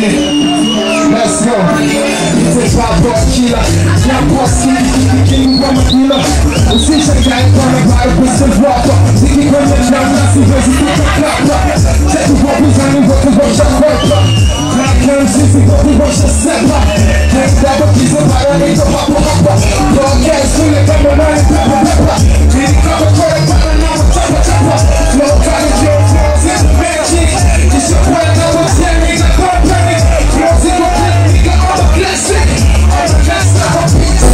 Let's go. It's my boy Killer. Yeah, boss, king of Manila. We see a guy coming by with some water. Thinking when the jam, that's the way to put the clap. Take the weapons and go to watch the quarter. Black hands, if you go to watch the stepper. Can't grab a piece of fire, need to pop up. Broadcast, feel it, come on, pepper. Really come a quarter, but I know what's chopper. No kind of jail, it's a magic. It's a point that was standing, it's a company. Closing your clip, nigga, I'm a classic. I'm a classic, I'm a piece.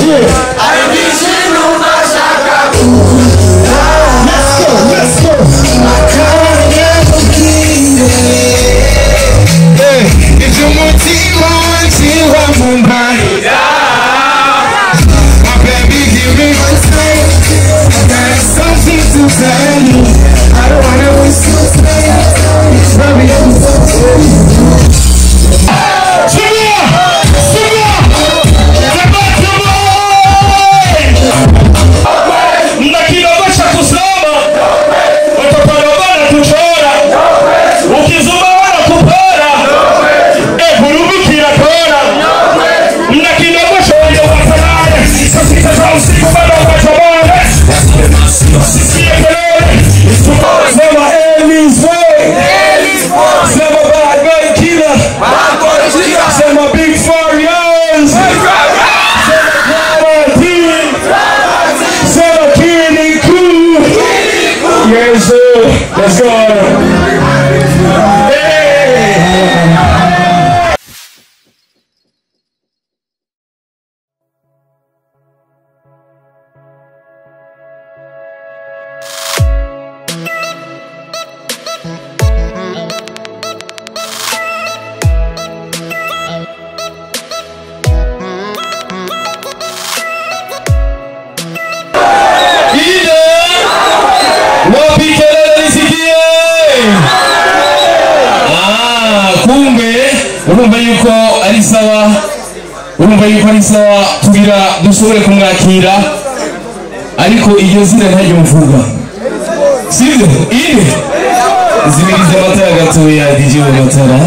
Yeah. I need you to know my shaka. Let's go, let's go. I can't get a king. Hey, it's your motivo until I'm on my. My baby, give me one time. I got something to tell you. I don't wanna waste your time. It's very important. Let's go. urumva yuko ari sawa kugira dushobore kumwakira ariko iyo zina ntajya mvuga sibyo ine zibiriza amatara gatoya DJ amatara.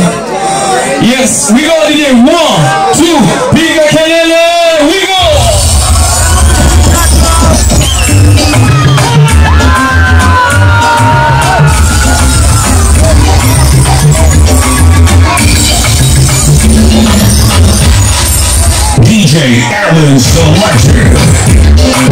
Yes, we go DJ 1 2 piga kelele, we go. DJ Alan Selector.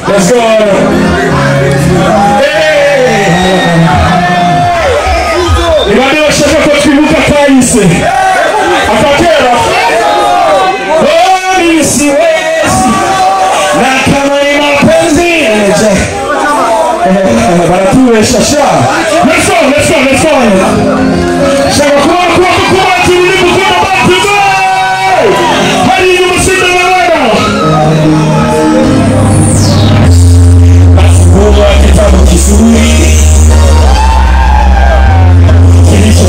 Let's go. Niwaambie shaka kwa kivuka kaisi. Akakera. Ni siwezi. Na kama ni mapenzi. Baratuwe shasha. Let's go. Shaka kwa tulivu kwa batu. Hadi ni msinda na kitabu kizuri kilicho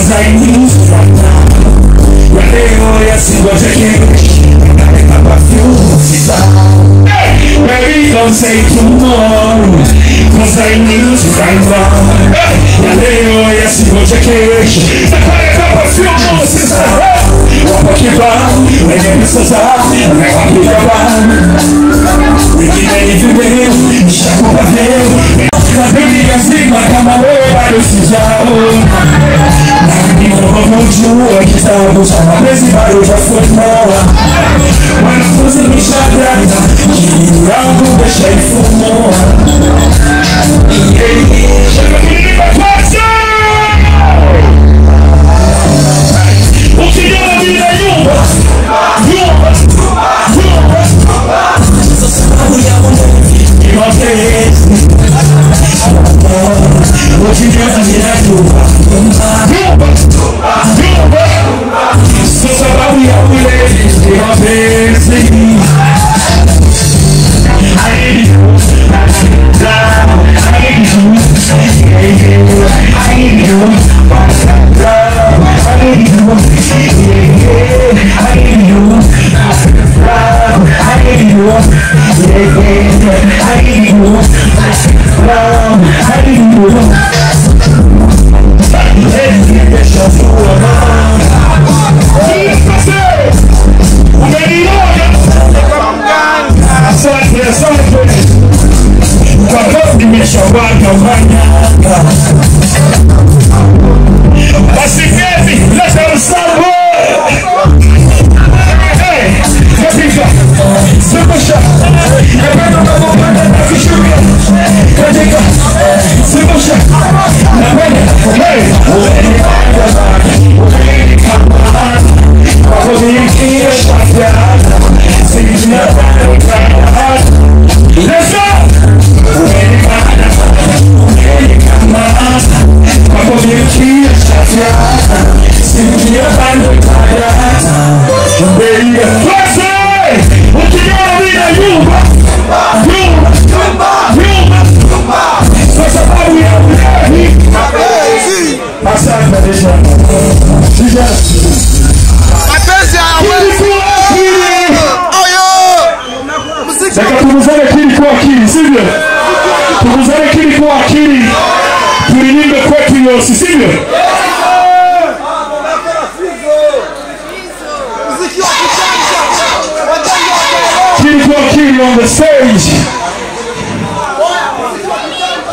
Cause I need you right now. When they know you see what you can. I perfume baby, don't say tomorrow. Cause I need you right now. When they know you see what you can. I perfume sister. Wapa kibao, wenye misoza, wapa kibao. Wengine hivi leo, nishakupa leo. Kabili ya zima kama wewe bado sijao. Na nimejua kitabu cha mapenzi bado hujafungua. Wanafunzi nishadata, akili yangu umeshaifumua. Ukijana bila nyumba, sasa sababu ya mapenzi ni mapenzi. Ukijana bila nyumba, sasa sababu ya mapenzi ni mapenzi. I need you, on the stage.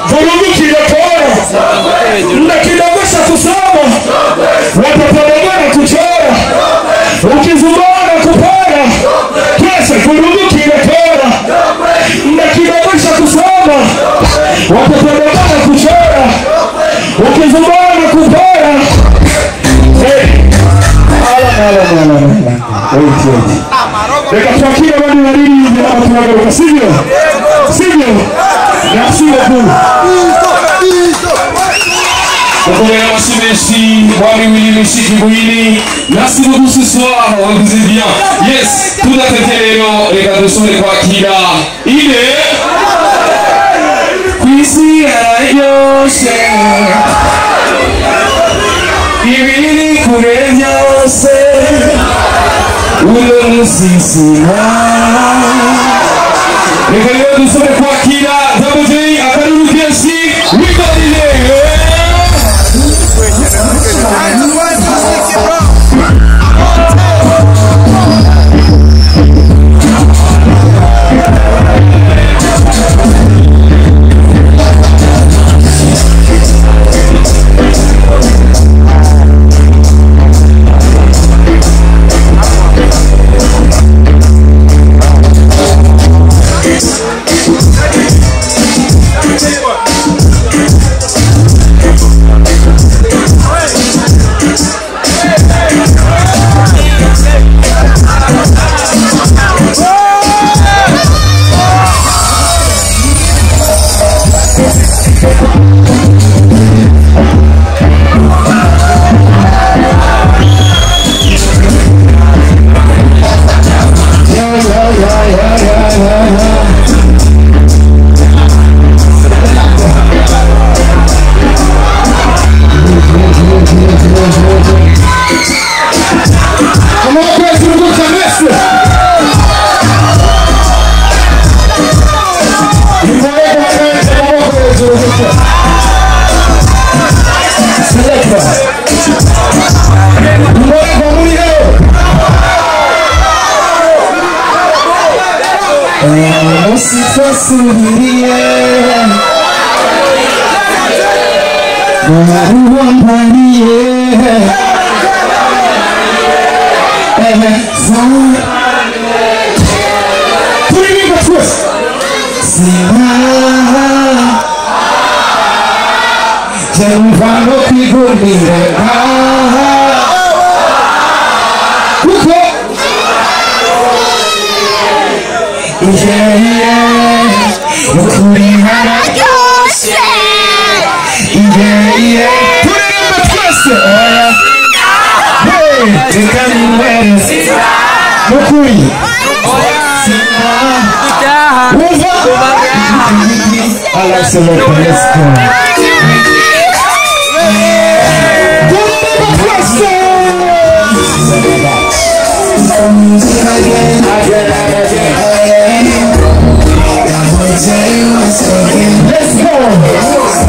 Volumukile kora. Mnakidogosha kusoma. Watapodogana kuchora. Ukizumana kupara. Kesa volumukile kora. Mnakidogosha kusoma. Watapodogana kuchora. Ukizumana kupara. Hey. Wait. Rekatuakia wani walini hivi hapa tunagaruka, sivyo? Sivyo? Merci beaucoup. Merci Wami Willy Meshiki Bouili. Merci beaucoup ce soir, vous êtes bien. Yes, tout à fait les gars de son et quoi qu'il a. Il est Quisi Ayose. Ibili Kureyose. Ulo Musisima. Les gars de son et quoi qu'il a. Double J, Akalulu Kiasi. We got it there. Sitwasubiriye Uwambariye Turirimba twese Sinaha Jemva no kwigurira Kuko Ukuri hararyoshe Turirimba twese Reka ninywere Ukuri Allah se lo conozco Let's go!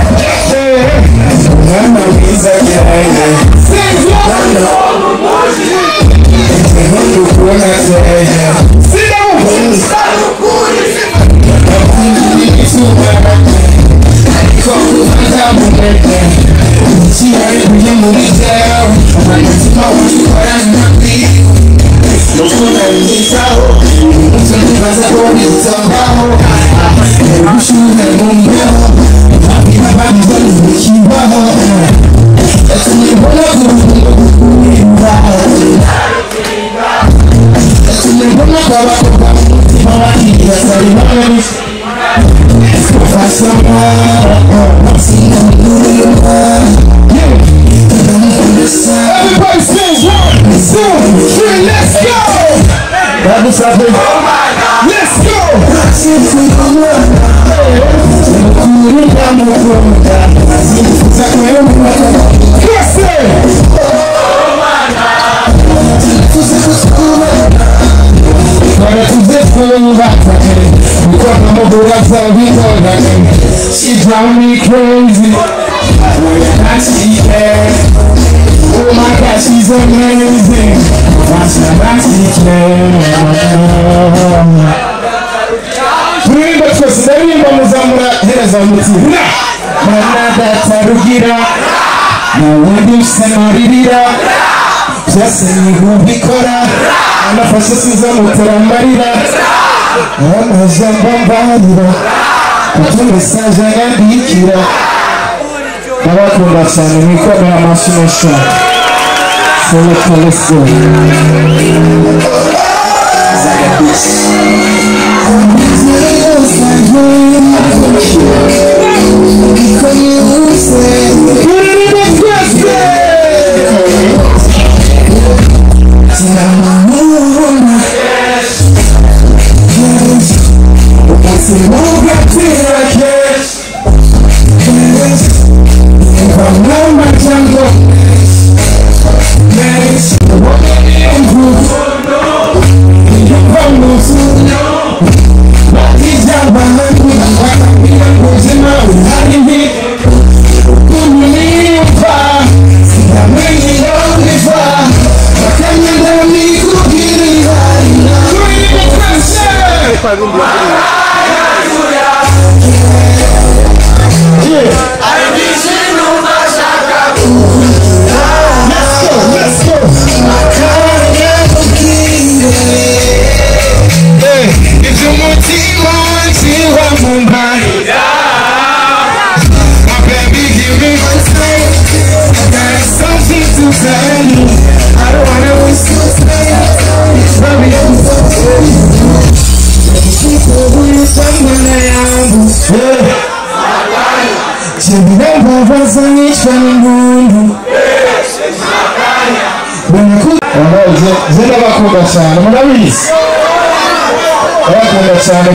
Everybody sing 1, 2, 3, let's go! Let's go! She drive me crazy. Oh my God, she's amazing. Watch her, Turirimba twese ndaririmba muzamura hereza umutima Mana data rugira Nawundi usemuririra Byose nigubikora Anafashe sinzamutera amarira Amajambo mbarira Kuko mesaje yandikira Ndabakunda cyane mwikomera amashyi menshi Let's go. Zenda bakunda cyane murabizi bakunda cyane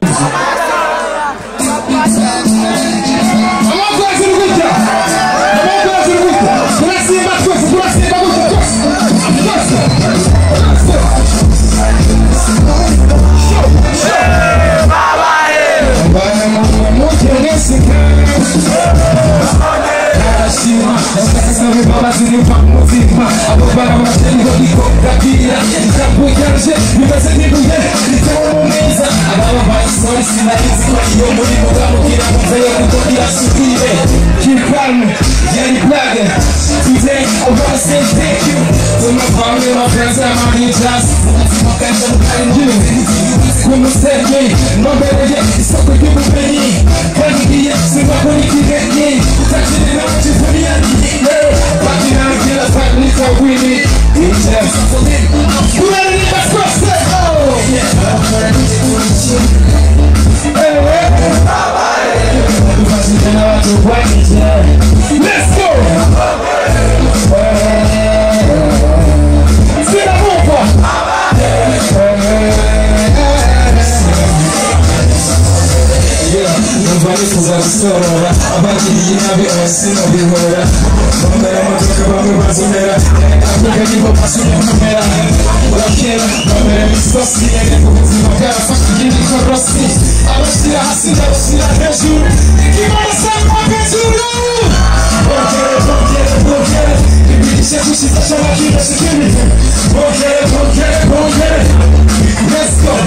Let's Sabe babazini pa muzima abobara mateni hodiko kabira ikabuyaje bibaze nibuye nitawo mumeza ababa baisori sinarizi kwa iyo muri mugabo gira muveye kuko irasubire keep calm yeah you plug it today I wanna say thank you to my family my friends and my ninjas como sempre não bereje só porque eu venho quando dia se vai com ninguém tá tirando de família Batina kila family for winning it's just you ready to go say oh let's go see the move Nobody was a sorrow. About the Yinabi or Sin of the Hora. From the Amazoka Bazumera. Africa, you go passing on the Mera. Okay, but there is so sweet and I fucking give you a rusty. I was still asking, I was still at you. Give us some pockets to do. Okay. If you say she's a lucky, that's a killing. Okay. Let's go.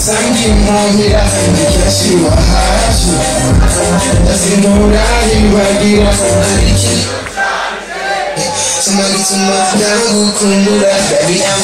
Sangue morrerá, que a chuva racha. Assim morar e vai virar somebody to my down, kumura, baby, I'm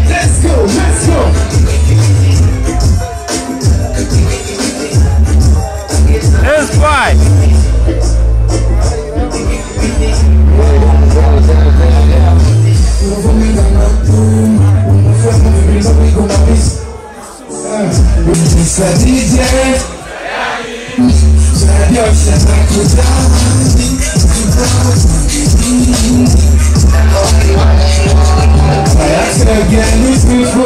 Let's go. Essa DJ já deu chance cuidar. Vai chegar no escuro.